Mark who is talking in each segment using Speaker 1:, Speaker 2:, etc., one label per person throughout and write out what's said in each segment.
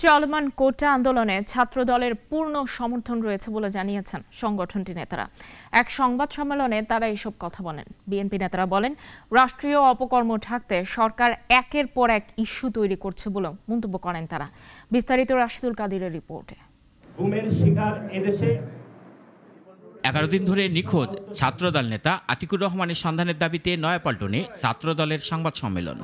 Speaker 1: চলমান কোটা আন্দোলনে ছাত্রদলের পূর্ণ সমর্থন রয়েছে বলে জানিয়েছেন সংগঠনটির নেতারা। এক সংবাদ সম্মেলনে তারা এসব কথা বলেন। বিএনপি নেতারা বলেন, রাষ্ট্রীয় অপকর্ম ঢাকতে সরকার একের পর এক ইস্যু তৈরি করছে বলে মন্তব্য করেন তারা। বিস্তারিত রাশিদুল কাদিরের রিপোর্টে।
Speaker 2: গুমের শিকার এদেশে
Speaker 3: 11 দিন ধরে নিখোঁজ ছাত্রদল নেতা আতিকুর রহমানের সন্ধানের দাবিতে নয়াপল্টনে ছাত্রদলের সংবাদ সম্মেলন।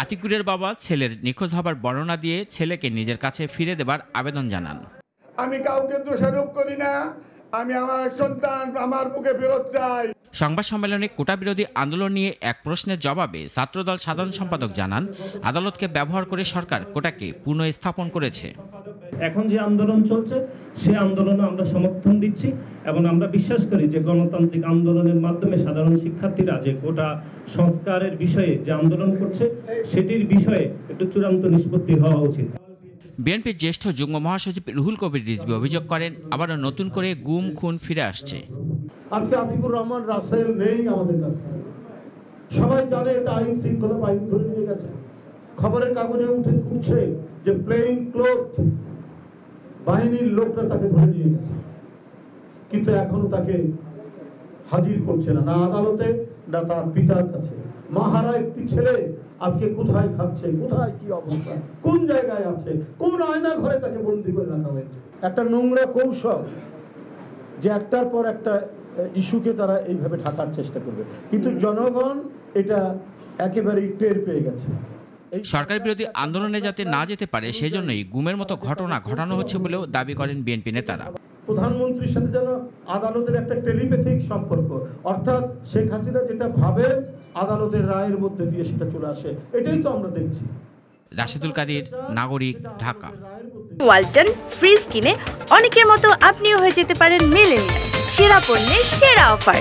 Speaker 3: আতিকুরের বাবা ছেলের নিখোঁজ হবার বর্ণনা দিয়ে ছেলেকে নিজের কাছে ফিরে দেবার আবেদন জানান।
Speaker 4: আমি কাউকে দোষারোপ করি না, আমি আমার সন্তান আমার বুকে ফেরত চাই।
Speaker 3: সংবাদ সম্মেলনে কোটা বিরোধী আন্দোলন নিয়ে এক প্রশ্নের জবাবে ছাত্রদল সাধারণ সম্পাদক জানান, আদালতকে ব্যবহার করে সরকার কোটাকে পুনঃস্থাপন করেছে।
Speaker 2: এখন যে আন্দোলন চলছে সে আন্দোলনে আমরা সমর্থন দিচ্ছি এবং আমরা বিশ্বাস করি যে গণতান্ত্রিক আন্দোলনের মাধ্যমে সাধারণ শিক্ষার্থীরা যে কোটা সংস্কারের বিষয়ে যে আন্দোলন করছে সেটির বিষয়ে একটু চূড়ান্ত নিষ্পত্তি হওয়া উচিত।
Speaker 3: বিএনপির জ্যেষ্ঠ যুগ্ম মহাসচিব রুহুল কবির রিজভী অভিযোগ করেন, আবারও নতুন করে গুম খুন ফিরে আসছে।
Speaker 5: আজকে আতিকুর রহমান রাসেল নেই আমাদের কাছে, সবাই জানে এটা আইন শৃঙ্খলা বাহিনী ধরে নিয়ে গেছে। খবরের কাগজে উঠছে যে প্লেন ক্লোথ বাহিনীর লোকটা তাকে ধরে নিয়ে গেছে, কিন্তু এখনো তাকে হাজির করছে না আদালতে না তার পিতার কাছে। মাহারা একটি ছেলে আজকে কোথায় খাচ্ছে, কোথায় কি অবস্থা, কোন জায়গায় আছে, কোন আয়না ঘরে তাকে বন্দী করে রাখা হয়েছে। একটা নোংরা কৌশল যে একটার পর একটা ইস্যুকে তারা এইভাবে ঢাকার চেষ্টা করবে, কিন্তু জনগণ এটা একেবারেই টের পেয়ে গেছে।
Speaker 3: সরকার বিরোধী আন্দোলনে যাতে না যেতে পারে সেজন্যই গুমের মতো ঘটনা ঘটানো হচ্ছে বলেও দাবি করেন বিএনপি নেতারা।
Speaker 5: প্রধানমন্ত্রীর সাথে যেন আদালতের একটা টেলিপ্যাথিক সম্পর্ক, অর্থাৎ শেখ হাসিনা যেটা ভাবে আদালতের রায়ের মধ্যে দিয়ে সেটা চলে আসে, এটাই তো আমরা দেখছি।
Speaker 3: রাশিদুল কাদির, নাগরিক, ঢাকা।
Speaker 6: ওয়ালটন ফ্রিজ কিনে অনেকের মতো আপনিও হয়ে যেতে পারেন মিলেনিয়াল। সেরা পণ্যের সেরা অফার।